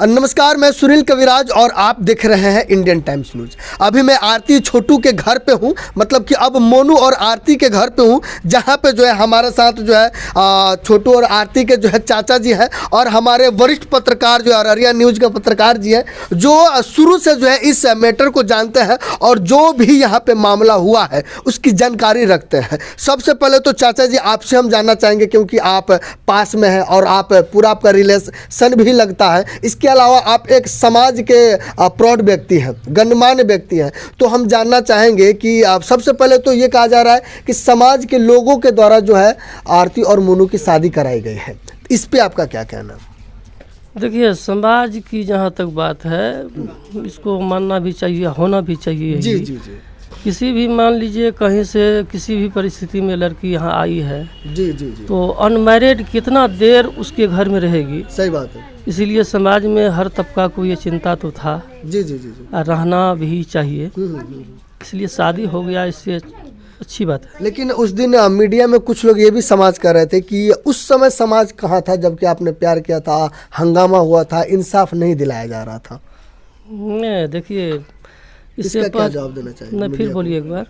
नमस्कार, मैं सुनील कविराज और आप देख रहे हैं इंडियन टाइम्स न्यूज़। अभी मैं आरती छोटू के घर पे हूँ, मतलब कि अब मोनू और आरती के घर पे हूँ, जहाँ पे जो है हमारे साथ जो है छोटू और आरती के जो है चाचा जी हैं और हमारे वरिष्ठ पत्रकार जो है अररिया न्यूज़ के पत्रकार जी हैं, जो शुरू से जो है इस मैटर को जानते हैं और जो भी यहाँ पे मामला हुआ है उसकी जानकारी रखते हैं। सबसे पहले तो चाचा जी आपसे हम जानना चाहेंगे, क्योंकि आप पास में हैं और आप पूरा आपका रिलेशन भी लगता है, इसके अलावा आप एक समाज के प्रौढ़ व्यक्ति हैं, गणमान्य व्यक्ति हैं, तो हम जानना चाहेंगे कि आप सबसे पहले तो ये कहा जा रहा है कि समाज के लोगों के द्वारा जो है आरती और मोनू की शादी कराई गई है, इस पे आपका क्या कहना? देखिए, समाज की जहाँ तक बात है इसको मानना भी चाहिए, होना भी चाहिए। जी जी जी किसी भी मान लीजिए कहीं से किसी भी परिस्थिति में लड़की यहाँ आई है, जी जी जी तो अनमैरिड कितना देर उसके घर में रहेगी। सही बात है। इसीलिए समाज में हर तबका को ये चिंता तो था, जी जी जी जी और रहना भी चाहिए। हम्म। इसलिए शादी हो गया, इससे अच्छी बात है। लेकिन उस दिन मीडिया में कुछ लोग ये भी समाज कर रहे थे कि उस समय समाज कहाँ था जबकि आपने प्यार किया था, हंगामा हुआ था, इंसाफ नहीं दिलाया जा रहा था। नहीं, देखिए इसका क्या जवाब देना चाहिए? नहीं, फिर बोलिए एक बार।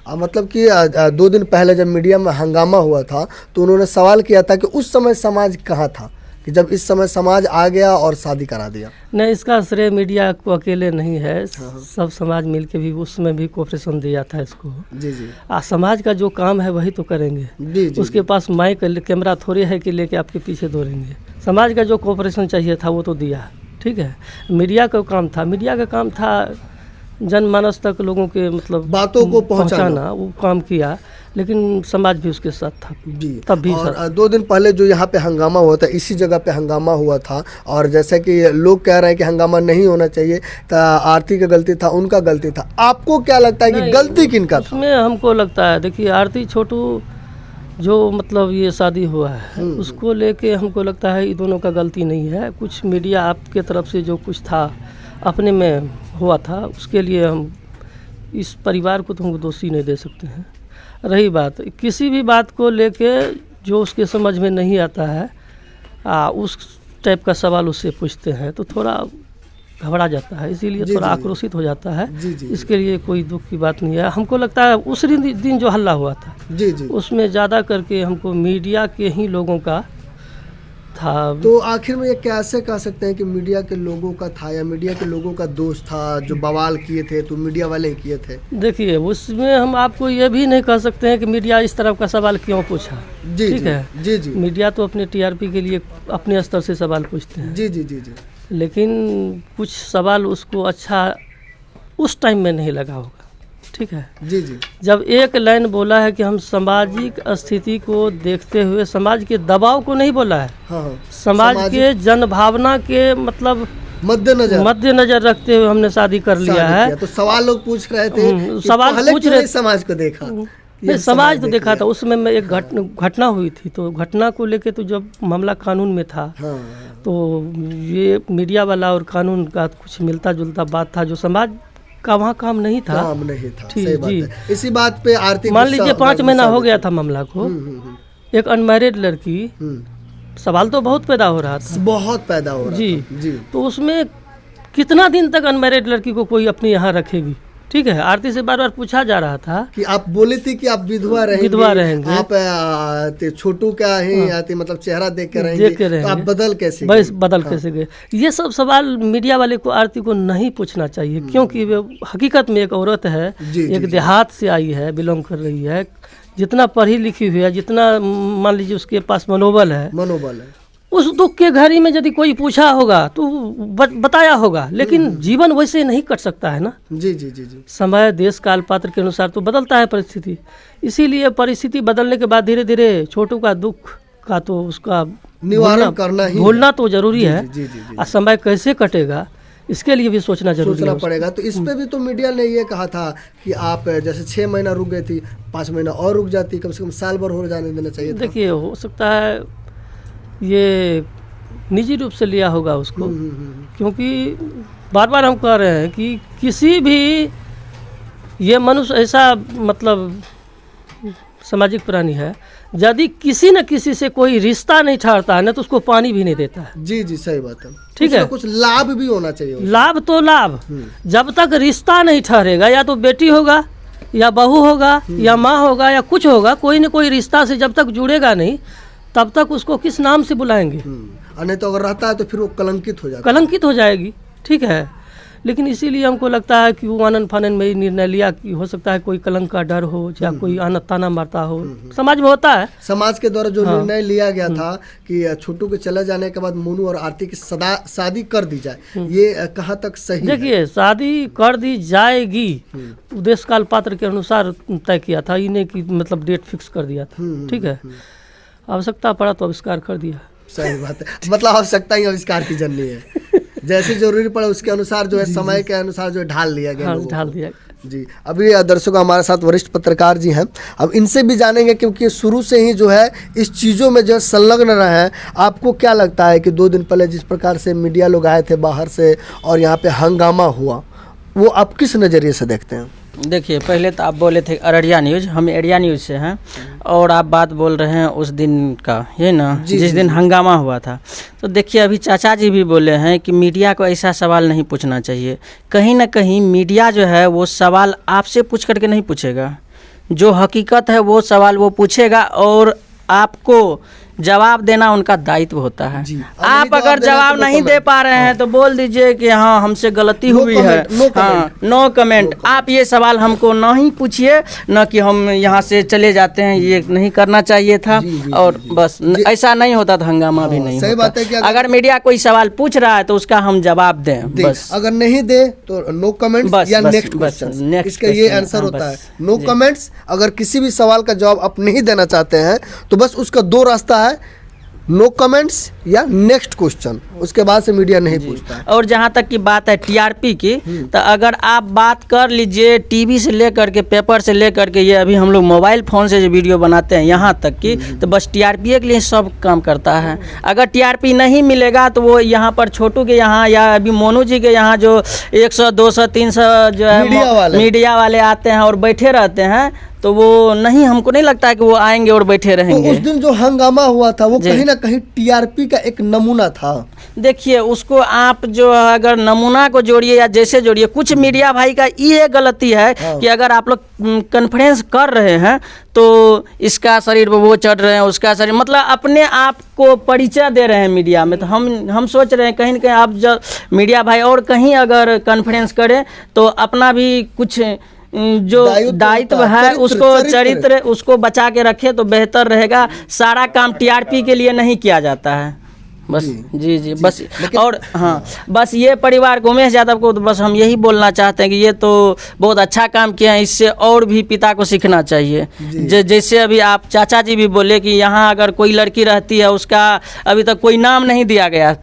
मतलब कि 2 दिन पहले जब मीडिया में हंगामा हुआ था तो उन्होंने सवाल किया था कि उस समय समाज कहाँ था, कि जब इस समय समाज आ गया और शादी करा दिया। नहीं, इसका श्रेय मीडिया को अकेले नहीं है, सब समाज मिलके भी उसमें भी कोऑपरेशन दिया था इसको। जी जी समाज का जो काम है वही तो करेंगे। जी जी उसके पास माइक कैमरा थोड़ी है कि लेके आपके पीछे दौड़ेंगे। समाज का जो कोऑपरेशन चाहिए था वो तो दिया, ठीक है। मीडिया का काम था जनमानस तक लोगों के मतलब बातों को पहुंचाना, वो काम किया, लेकिन समाज भी उसके साथ था जी। तब भी। और 2 दिन पहले जो यहाँ पे हंगामा हुआ था, इसी जगह पे हंगामा हुआ था, और जैसे कि लोग कह रहे हैं कि हंगामा नहीं होना चाहिए, तो आरती का गलती था, उनका गलती था। आपको क्या लगता है कि गलती किनका था? उसमें हमको लगता है, देखिए आरती छोटू जो मतलब ये शादी हुआ है उसको लेके हमको लगता है ये दोनों का गलती नहीं है। कुछ मीडिया आपके तरफ से जो कुछ था अपने में हुआ था, उसके लिए हम इस परिवार को तो हम दोषी नहीं दे सकते हैं। रही बात किसी भी बात को लेके जो उसके समझ में नहीं आता है, उस टाइप का सवाल उससे पूछते हैं तो थोड़ा घबरा जाता है, इसीलिए थोड़ा आक्रोशित हो जाता है। इसके लिए कोई दुख की बात नहीं है। हमको लगता है उस दिन जो हल्ला हुआ था उसमें ज़्यादा करके हमको मीडिया के ही लोगों का था। तो आखिर में ये कैसे कह सकते हैं कि मीडिया के लोगों का था या मीडिया के लोगों का दोष था? जो बवाल किए थे तो मीडिया वाले ही किए थे। देखिए, उसमें हम आपको ये भी नहीं कह सकते हैं कि मीडिया इस तरह का सवाल क्यों पूछा। ठीक है जी जी मीडिया तो अपने टीआरपी के लिए अपने स्तर से सवाल पूछते हैं। जी जी जी जी लेकिन कुछ सवाल उसको अच्छा उस टाइम में नहीं लगा होगा, ठीक है। जी जी जब एक लाइन बोला है कि हम सामाजिक स्थिति को देखते हुए समाज के दबाव को नहीं बोला है, हाँ, समाज के जनभावना के मतलब मद्देनजर रखते हुए हमने शादी कर लिया है। तो सवाल लोग पूछ रहे थे, सवाल पूछ रहे समाज को देखा, नहीं समाज तो देखा था। उसमें मैं एक घटना हुई थी, तो घटना को लेके तो जब मामला कानून में था, हाँ, तो ये मीडिया वाला और कानून का कुछ मिलता जुलता बात था जो समाज का वहाँ काम नहीं था। ठीक जी। इसी बात पे आरती मान लीजिए 5 महीना हो गया था मामला को, एक अनमैरिड लड़की, सवाल तो बहुत पैदा हो रहा था जी। तो उसमें कितना दिन तक अनमैरिड लड़की को कोई अपने यहाँ रखेगी, ठीक है। आरती से बार बार पूछा जा रहा था कि आप बोली थी कि आप विधवा रहेंगे, आप छोटू का ही आती मतलब चेहरा देख के रहेंगे, तो आप बदल कैसे गए? ये सब सवाल मीडिया वाले को आरती को नहीं पूछना चाहिए, क्योंकि वे हकीकत में एक औरत है, एक देहात से आई है, बिलोंग कर रही है, जितना पढ़ी लिखी हुई है, जितना मान लीजिए उसके पास मनोबल है, उस दुख के घड़ी में यदि कोई पूछा होगा तो बताया होगा, लेकिन जीवन वैसे नहीं कट सकता है ना। जी जी जी जी समय देश काल पात्र के अनुसार तो बदलता है परिस्थिति। इसीलिए परिस्थिति बदलने के बाद धीरे धीरे छोटू का दुख का तो उसका निवारण करना ही भूलना तो जरूरी है। जी। समय कैसे कटेगा इसके लिए भी सोचना पड़ेगा। तो इस पे भी तो मीडिया ने ये कहा था कि आप जैसे 6 महीना रुक गई थी, 5 महीना और रुक जाती, कम से कम साल भर हो जाने देना चाहिए। देखिए, हो सकता है ये निजी रूप से लिया होगा उसको, क्योंकि बार बार हम कह रहे हैं कि किसी भी ये मनुष्य ऐसा मतलब सामाजिक प्राणी है। यदि किसी न किसी से कोई रिश्ता नहीं ठहरता है ना, तो उसको पानी भी नहीं देता है। जी जी सही बात है। ठीक है, कुछ लाभ भी होना चाहिए उसमें। लाभ तो लाभ, जब तक रिश्ता नहीं ठहरेगा, या तो बेटी होगा या बहू होगा या माँ होगा या कुछ होगा, कोई न कोई रिश्ता से जब तक जुड़ेगा नहीं, तब तक उसको किस नाम से बुलाएंगे। और नहीं तो अगर रहता है तो फिर वो कलंकित हो जाता है। कलंकित हो जाएगी। ठीक है, लेकिन इसीलिए हमको लगता है कि वो आनंद फानन में ही निर्णय लिया कि हो सकता है कोई कलंक का डर हो या कोई आना ताना मारता हो, समाज में होता है। समाज के द्वारा जो निर्णय लिया गया था कि छोटू के चले जाने के बाद मोनू और आरती की शादी कर दी जाए, ये कहाँ तक सही है? देखिए, शादी कर दी जाएगी, उद्देश्य काल पात्र के अनुसार तय किया था, इन्हें की मतलब डेट फिक्स कर दिया था। ठीक है, आवश्यकता पड़ा तो आविष्कार कर दिया। सही बात है, मतलब आवश्यकता ही आविष्कार की जननी है। जैसे जरूरी पड़ा उसके अनुसार जो है, समय के अनुसार जो है ढाल दिया गया। हाँ, ढाल दिया जी। अभी दर्शकों हमारे साथ वरिष्ठ पत्रकार जी हैं, अब इनसे भी जानेंगे क्योंकि शुरू से ही जो है इस चीज़ों में जो है संलग्न रहे हैं। आपको क्या लगता है कि 2 दिन पहले जिस प्रकार से मीडिया लोग आए थे बाहर से और यहाँ पे हंगामा हुआ, वो आप किस नज़रिए से देखते हैं? देखिए, पहले तो आप बोले थे अररिया न्यूज़, हम एरिया न्यूज़ से हैं, और आप बात बोल रहे हैं उस दिन का, ये ना जिस दिन हंगामा हुआ था। तो देखिए, अभी चाचा जी भी बोले हैं कि मीडिया को ऐसा सवाल नहीं पूछना चाहिए। कहीं ना कहीं मीडिया जो है वो सवाल आपसे पूछ करके नहीं पूछेगा, जो हकीकत है वो सवाल वो पूछेगा, और आपको जवाब देना उनका दायित्व होता है। आप अगर जवाब नहीं दे पा रहे हैं तो बोल दीजिए कि हाँ हमसे गलती हुई है, हाँ, नो कमेंट। आप ये सवाल हमको नहीं पूछिए, न कि हम यहाँ से चले जाते हैं, ये नहीं करना चाहिए था। और बस ऐसा नहीं होता तो हंगामा भी नहीं सही बात है कि अगर मीडिया कोई सवाल पूछ रहा है तो उसका हम जवाब दें, बस। अगर नहीं दे तो नो कमेंट्स या नेक्स्ट क्वेश्चन, इसका ये आंसर होता है, नो कमेंट्स। अगर किसी भी सवाल का जवाब आप नहीं देना चाहते हैं तो बस उसका 2 रास्ता है, नो कमेंट्स या नेक्स्ट क्वेश्चन, उसके बाद से मीडिया नहीं पूछता है। और जहाँ तक की बात है टीआरपी की, तो अगर आप बात कर लीजिए टीवी से लेकर के, पेपर से लेकर के, ये अभी हम लोग मोबाइल फ़ोन से जो वीडियो बनाते हैं यहाँ तक की, तो बस टीआरपी के लिए सब काम करता है। अगर टीआरपी नहीं मिलेगा तो वो यहाँ पर छोटू के यहाँ या अभी मोनू जी के यहाँ जो 100, 200, 300 जो है मीडिया वाले आते हैं और बैठे रहते हैं, तो वो नहीं, हमको नहीं लगता है कि वो आएंगे और बैठे रहेंगे। तो उस दिन जो हंगामा हुआ था वो कहीं ना कहीं टीआरपी का एक नमूना था। देखिए, उसको आप जो अगर नमूना को जोड़िए या जैसे जोड़िए, कुछ मीडिया भाई का ये गलती है कि अगर आप लोग कॉन्फ्रेंस कर रहे हैं तो इसका शरीर पे वो चढ़ रहे हैं, उसका शरीर, मतलब अपने आप को परिचय दे रहे हैं मीडिया में। तो हम सोच रहे हैं कहीं ना कहीं आप जब मीडिया भाई और कहीं अगर कॉन्फ्रेंस करें तो अपना भी कुछ जो दायित्व है उसको, चरित्र उसको बचा के रखे तो बेहतर रहेगा। सारा काम टीआरपी के लिए नहीं किया जाता है, बस। जी बस। और हाँ, बस ये परिवार को, उमेश यादव को, तो बस हम यही बोलना चाहते हैं कि ये तो बहुत अच्छा काम किया है, इससे और भी पिता को सीखना चाहिए। जैसे अभी आप चाचा जी भी बोले कि यहाँ अगर कोई लड़की रहती है उसका अभी तक कोई नाम नहीं दिया गया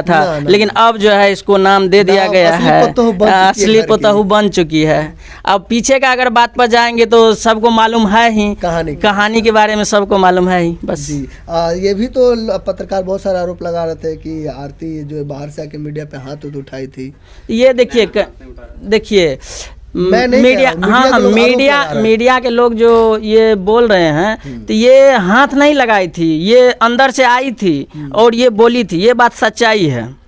था, लेकिन अब जो है इसको नाम दे दिया गया है, असली पतहू बन चुकी है। अब पीछे का अगर बात पर जाएंगे तो सबको मालूम है ही, कहानी के बारे में सबको मालूम है ही, बस। जी। ये भी तो पत्रकार बहुत सारे आरोप लगा रहे थे कि आरती जो बाहर से आके मीडिया पे हाथ उठाई थी। ये देखिए मीडिया के लोग जो ये बोल रहे हैं, तो ये हाथ नहीं लगाई थी, ये अंदर से आई थी और ये बोली थी, ये बात सच्चाई है।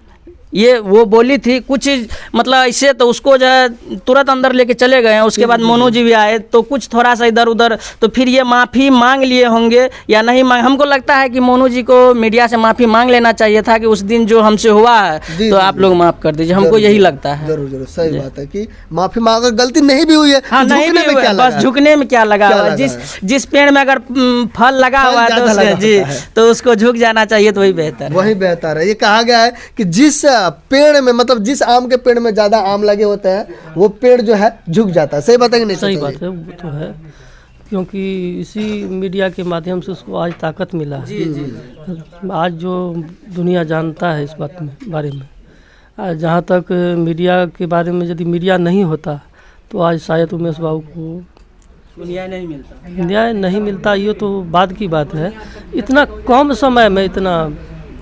ये वो बोली थी कुछ, मतलब ऐसे तो उसको जो है तुरंत अंदर लेके चले गए हैं। उसके बाद मोनू जी भी आए तो कुछ थोड़ा सा इधर उधर, तो फिर ये माफ़ी मांग लिए होंगे या नहीं मांग। हमको लगता है कि मोनू जी को मीडिया से माफ़ी मांग लेना चाहिए था कि उस दिन जो हमसे हुआ है तो आप लोग माफ़ कर दीजिए, हमको यही लगता है। जरूर सही बात है कि माफ़ी मांग, गलती नहीं भी हुई है, हाँ, नहीं भी हुई है, बस झुकने में क्या लगा हुआ है। जिस पेड़ में अगर फल लगा हुआ है तो उसको झुक जाना चाहिए, तो वही बेहतर है। ये कहा गया है कि जिस पेड़ में, मतलब जिस आम के पेड़ में ज्यादा आम लगे होते हैं वो पेड़ जो है झुक जाता है। सही बात है कि नहीं? सही बात है, वो तो है, क्योंकि इसी मीडिया के माध्यम से उसको आज ताकत मिला है। आज जो दुनिया जानता है इस बात में बारे में, जहाँ तक मीडिया के बारे में यदि मीडिया नहीं होता तो आज शायद उमेश बाबू को न्याय नहीं मिलता। ये तो बाद की बात है, इतना कम समय में इतना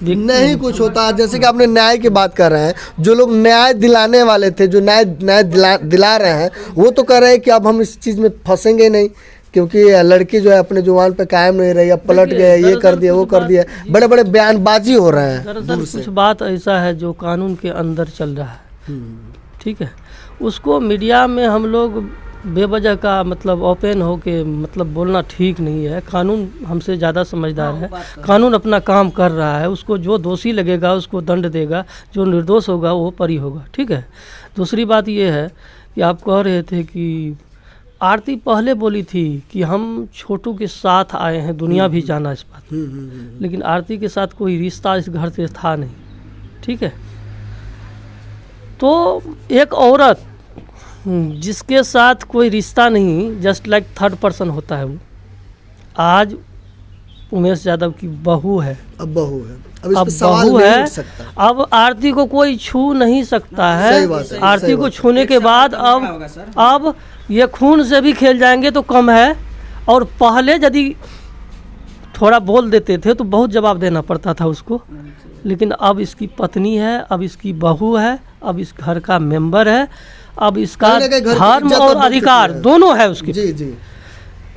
नहीं कुछ होता। जैसे कि आपने न्याय की बात कर रहे हैं, जो लोग न्याय दिलाने वाले थे, जो न्याय दिला रहे हैं, वो तो कह रहे हैं कि अब हम इस चीज़ में फंसेंगे नहीं, क्योंकि लड़की जो है अपने जुबान पे कायम नहीं रही, अब पलट गए, ये कर दिया वो कर दिया, बड़े बड़े बयानबाजी हो रहे हैं। दरअसल कुछ बात ऐसा है जो कानून के अंदर चल रहा है, ठीक है, उसको मीडिया में हम लोग बेवजह का मतलब ओपन हो के मतलब बोलना ठीक नहीं है। कानून हमसे ज़्यादा समझदार है, कानून अपना काम कर रहा है, उसको जो दोषी लगेगा उसको दंड देगा, जो निर्दोष होगा वो परी होगा, ठीक है। दूसरी बात ये है कि आप कह रहे थे कि आरती पहले बोली थी कि हम छोटू के साथ आए हैं, दुनिया भी जाना इस बात, लेकिन आरती के साथ कोई रिश्ता इस घर से था नहीं, ठीक है। तो एक औरत जिसके साथ कोई रिश्ता नहीं, जस्ट लाइक थर्ड पर्सन होता है वो, आज उमेश यादव की बहू है, अब बहू है, अब अब इस पे सवाल बहू नहीं है, उठ सकता। अब आरती को कोई छू नहीं सकता है। सही बात है, आरती सही को बात छूने के बाद अब ये खून से भी खेल जाएंगे तो कम है। और पहले यदि थोड़ा बोल देते थे तो बहुत जवाब देना पड़ता था उसको, लेकिन अब इसकी पत्नी है, अब इसकी बहू है, अब इस घर का मेंबर है, अब इसका कहीं ना कहीं घर की धर्म इज्जत और बढ़ चुकी अधिकार है। दोनों है उसके। जी जी,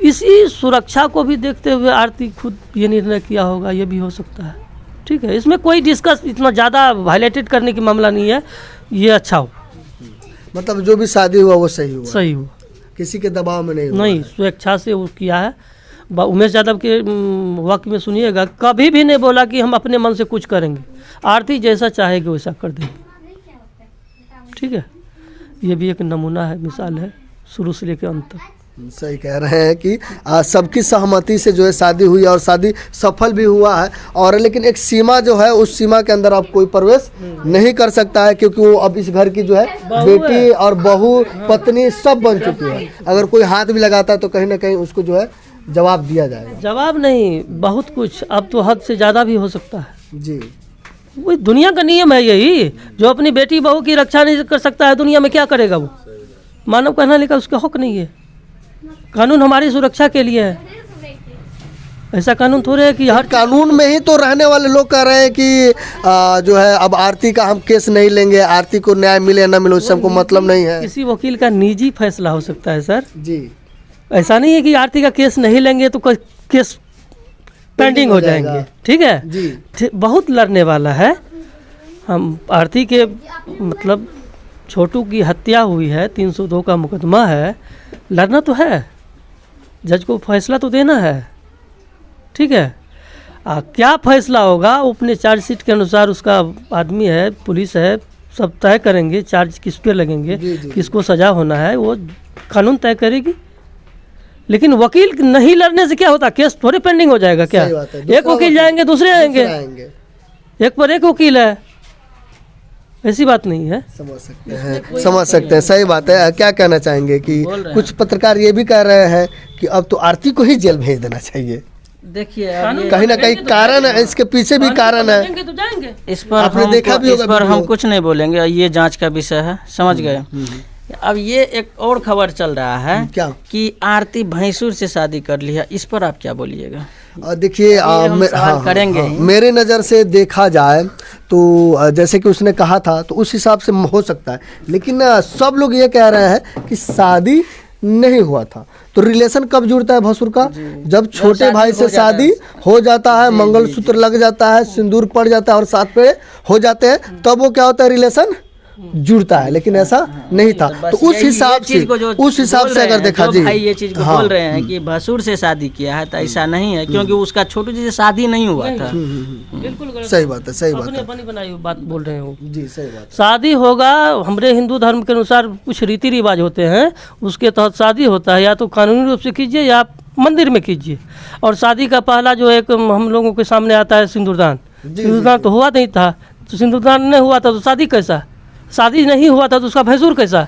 इसी सुरक्षा को भी देखते हुए आरती खुद ये निर्णय किया होगा, ये भी हो सकता है, ठीक है। इसमें कोई डिस्कस इतना ज़्यादा हाईलाइटेड करने की मामला नहीं है, ये अच्छा हो, मतलब जो भी शादी हुआ वो सही हुआ, सही हो, किसी के दबाव में नहीं हुआ नहीं है। स्वेच्छा से वो किया है। उमेश यादव के वक्त में सुनिएगा, कभी भी नहीं बोला कि हम अपने मन से कुछ करेंगे, आरती जैसा चाहेगी वैसा कर देंगे, ठीक है। ये भी एक नमूना है, मिसाल है, शुरू से लेकर अंत तक। सही कह रहे हैं कि सबकी सहमति से जो है शादी हुई और शादी सफल भी हुआ है, और लेकिन एक सीमा जो है उस सीमा के अंदर अब कोई प्रवेश नहीं कर सकता है, क्योंकि वो अब इस घर की जो है बेटी और बहू पत्नी सब बन चुकी है। अगर कोई हाथ भी लगाता है तो कहीं ना कहीं उसको जो है जवाब दिया जाएगा। जवाब नहीं, बहुत कुछ, अब तो हद से ज़्यादा भी हो सकता है। जी, वही दुनिया का नियम है यही, जो अपनी बेटी बहू की रक्षा नहीं कर सकता है दुनिया में क्या करेगा वो। मानव कहना लिखा उसका हक नहीं है, कानून हमारी सुरक्षा के लिए है, ऐसा कानून थोड़े है कि हर कानून में ही तो रहने वाले लोग कह रहे हैं कि जो है अब आरती का हम केस नहीं लेंगे, आरती को न्याय मिले ना मिले उससे हमको मतलब नहीं है। किसी वकील का निजी फैसला हो सकता है सर, जी, ऐसा नहीं है कि आरती का केस नहीं लेंगे तो केस पेंडिंग हो जाएंगे, ठीक है जी, बहुत लड़ने वाला है। हम आरती के मतलब छोटू की हत्या हुई है, 302 का मुकदमा है, लड़ना तो है, जज को फैसला तो देना है, ठीक है। क्या फैसला होगा वो अपने चार्जशीट के अनुसार, उसका आदमी है, पुलिस है, सब तय करेंगे चार्ज किस पे लगेंगे, जी, जी। किसको सजा होना है वो कानून तय करेगी। लेकिन वकील नहीं लड़ने से क्या होता, केस थोड़े पेंडिंग हो जाएगा क्या। सही बात है, एक दूसरा वकील जाएंगे दूसरे आएंगे, एक पर एक वकील है, ऐसी बात नहीं है। समझ सकते हैं, सही बात है। क्या कहना चाहेंगे कि बोल रहे हैं। कुछ पत्रकार ये भी कह रहे हैं कि अब तो आरती को ही जेल भेज देना चाहिए। देखिए कहीं ना कहीं कारण है, इसके पीछे भी कारण है। जाएंगे तो जाएंगे। इस पर आपने देखा भी इस होगा पर हम वीडियो। कुछ नहीं बोलेंगे, ये जांच का विषय है, समझ गए। अब ये एक और खबर चल रहा है क्या? कि आरती भैंसुर से शादी कर ली है, इस पर आप क्या बोलिएगा? देखिए हम सवाल करेंगे ही। मेरे नज़र से देखा जाए तो जैसे कि उसने कहा था तो उस हिसाब से हो सकता है, लेकिन सब लोग ये कह रहे हैं कि शादी नहीं हुआ था। तो रिलेशन कब जुड़ता है भसुर का? जब छोटे भाई से शादी हो जाता है, मंगलसूत्र लग जाता है, सिंदूर पड़ जाता है और साथ पे हो जाते हैं, तब वो क्या होता है, रिलेशन जुड़ता है। लेकिन ऐसा नहीं था। तो उस हिसाब से अगर देखा जी, भाई ये चीज को बोल रहे हैं कि भसुर से शादी किया है, तो ऐसा नहीं है, क्योंकि उसका छोटू जी से शादी नहीं हुआ था। बिल्कुल गलत। सही बात है, सही बात अपनी है अपनी बनाई हुई बात बोल रहे हो। जी, सही बात शादी होगा, हमारे हिंदू धर्म के अनुसार कुछ रीति रिवाज होते हैं, उसके तहत शादी होता है। या तो कानूनी रूप से कीजिए या आप मंदिर में कीजिए। और शादी का पहला जो एक हम लोगों के सामने आता है सिंदूरदान। सिंदूरदान तो हुआ नहीं था, तो सिंदूरदान नहीं हुआ था तो शादी कैसा, शादी नहीं हुआ था तो उसका भैंसुर कैसा।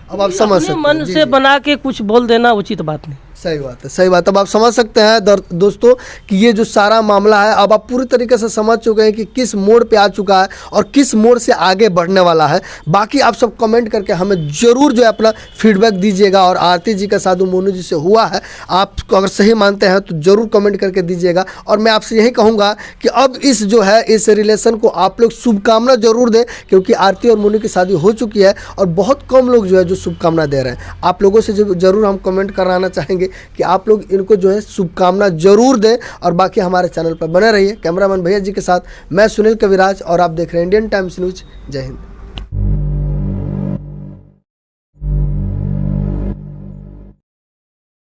अब आप समझ अपने सकते हैं। मन जी, से जी। बना के कुछ बोल देना उचित बात नहीं। सही बात है, सही बात। अब आप समझ सकते हैं दोस्तों कि ये जो सारा मामला है, अब आप पूरी तरीके से समझ चुके हैं कि किस मोड़ पे आ चुका है और किस मोड़ से आगे बढ़ने वाला है। बाकी आप सब कमेंट करके हमें ज़रूर जो है अपना फीडबैक दीजिएगा, और आरती जी का साधु मोनू जी से हुआ है आप अगर सही मानते हैं तो ज़रूर कमेंट करके दीजिएगा। और मैं आपसे यही कहूँगा कि अब इस जो है इस रिलेशन को आप लोग शुभकामना जरूर दें, क्योंकि आरती और मोनू की शादी हो चुकी है और बहुत कम लोग जो है जो शुभकामना दे रहे हैं। आप लोगों से ज़रूर हम कमेंट कराना चाहेंगे कि आप लोग इनको जो है शुभकामना जरूर दें। और बाकी हमारे चैनल पर बने रहिए। कैमरामैन भैया जी के साथ मैं सुनील कविराज, और आप देख रहे हैं इंडियन टाइम्स न्यूज़। जय हिंद।